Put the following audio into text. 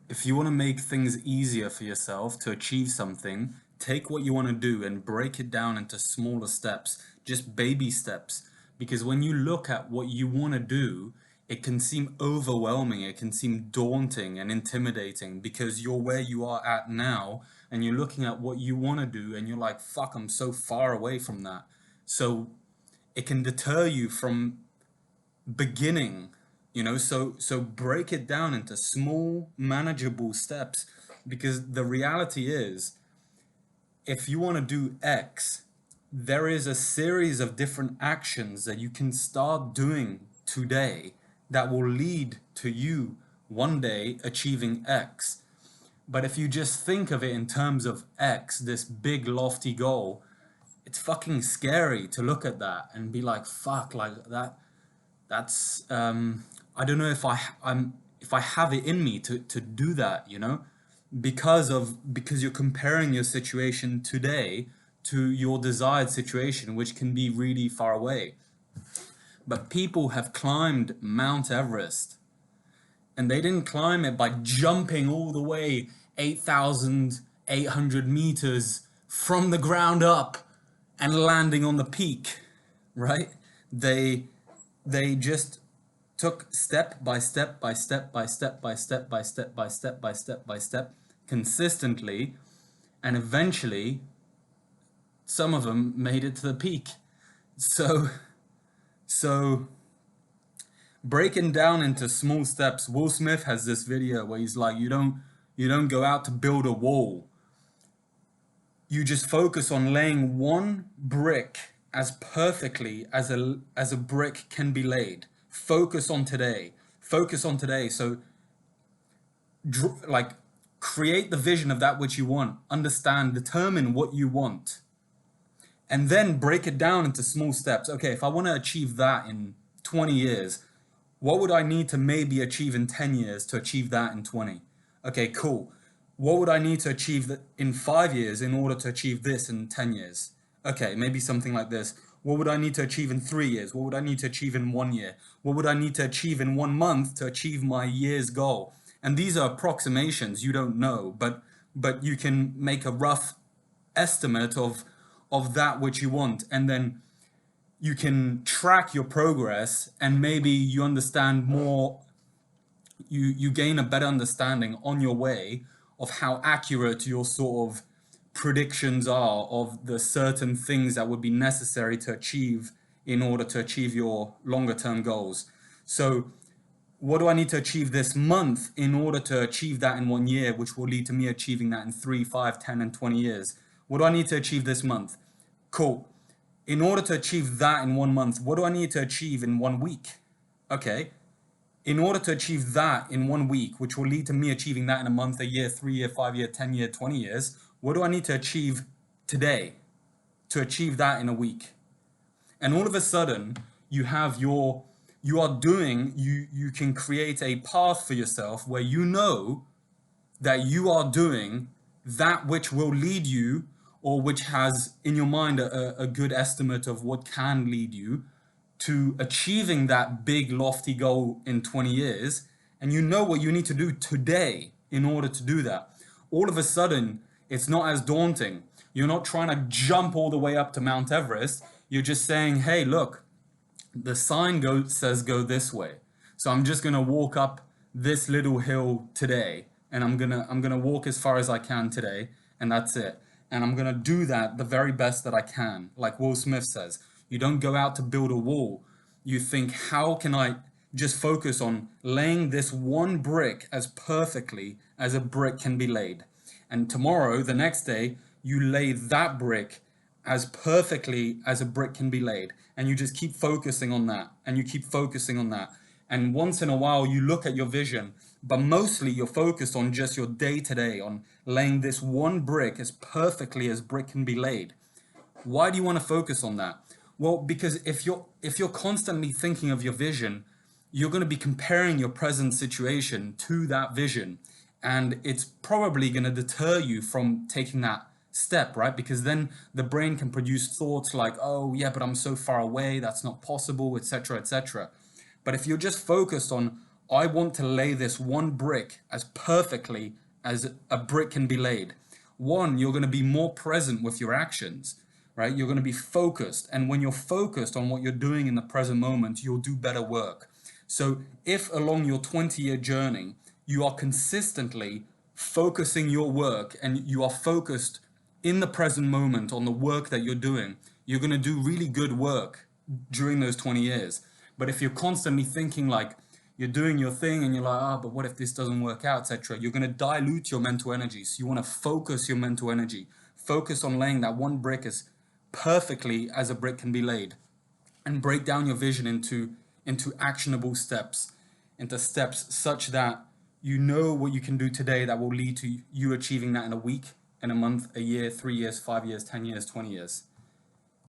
If you want to make things easier for yourself to achieve something, take what you want to do and break it down into smaller steps, just baby steps. Because when you look at what you want to do, it can seem overwhelming, it can seem daunting and intimidating because you're where you are at now and you're looking at what you want to do and you're like, fuck, I'm so far away from that. So it can deter you from beginning, so break it down into small manageable steps, because the reality is, if you want to do X, there is a series of different actions that you can start doing today that will lead to you one day achieving X. But if you just think of it in terms of X, this big lofty goal, it's fucking scary to look at that and be like, fuck, like that's I don't know if I have it in me to do that, because you're comparing your situation today to your desired situation, which can be really far away. But people have climbed Mount Everest, and they didn't climb it by jumping all the way 8,800 meters from the ground up and landing on the peak, right? They just took step by step by step by step by step by step by step by step by step consistently, and eventually some of them made it to the peak. So breaking down into small steps. Will Smith has this video where he's like, you don't go out to build a wall. You just focus on laying one brick as perfectly as a brick can be laid. Focus on today. Focus on today. So, like, create the vision of that which you want. Understand, determine what you want. And then break it down into small steps. Okay, if I want to achieve that in 20 years, what would I need to maybe achieve in 10 years to achieve that in 20? Okay, cool. What would I need to achieve in 5 years in order to achieve this in 10 years? Okay, maybe something like this. What would I need to achieve in 3 years? What would I need to achieve in 1 year? What would I need to achieve in 1 month to achieve my year's goal? And these are approximations, you don't know, but you can make a rough estimate of that which you want, and then you can track your progress, and maybe you understand more, you gain a better understanding on your way of how accurate your sort of predictions are of the certain things that would be necessary to achieve in order to achieve your longer term goals. So what do I need to achieve this month in order to achieve that in 1 year, which will lead to me achieving that in 3, 5, 10, and 20 years? What do I need to achieve this month? Cool. In order to achieve that in 1 month, what do I need to achieve in 1 week? Okay. In order to achieve that in 1 week, which will lead to me achieving that in a month, a year, 3 year, 5 year, 10 year, 20 years, what do I need to achieve today to achieve that in a week? And all of a sudden, you can create a path for yourself where you know that you are doing that which will lead you, or which has in your mind a good estimate of what can lead you to achieving that big lofty goal in 20 years. And you know what you need to do today in order to do that. All of a sudden, it's not as daunting. You're not trying to jump all the way up to Mount Everest. You're just saying, hey, look, the sign says go this way. So I'm just gonna walk up this little hill today, and I'm gonna walk as far as I can today, and that's it. And I'm gonna do that the very best that I can. Like Will Smith says, you don't go out to build a wall. You think, how can I just focus on laying this one brick as perfectly as a brick can be laid? And tomorrow, the next day, you lay that brick as perfectly as a brick can be laid. And you just keep focusing on that, and you keep focusing on that. And once in a while, you look at your vision, but mostly you're focused on just your day-to-day, on laying this one brick as perfectly as brick can be laid. Why do you want to focus on that? Well, because if you're constantly thinking of your vision, you're going to be comparing your present situation to that vision, and it's probably going to deter you from taking that step, right? Because then the brain can produce thoughts like, oh yeah, but I'm so far away, that's not possible, etc., etc. But if you're just focused I want to lay this one brick as perfectly as a brick can be laid. One, you're going to be more present with your actions, right? You're going to be focused. And when you're focused on what you're doing in the present moment, you'll do better work. So if along your 20-year journey, you are consistently focusing your work and you are focused in the present moment on the work that you're doing, you're going to do really good work during those 20 years. But if you're constantly thinking like you're doing your thing and you're like, but what if this doesn't work out, etc., you're going to dilute your mental energy. So you want to focus your mental energy, focus on laying that one brick as perfectly as a brick can be laid, and break down your vision into actionable steps, into steps such that you know what you can do today that will lead to you achieving that in a week, in a month, a year, 3 years, 5 years, 10 years, 20 years.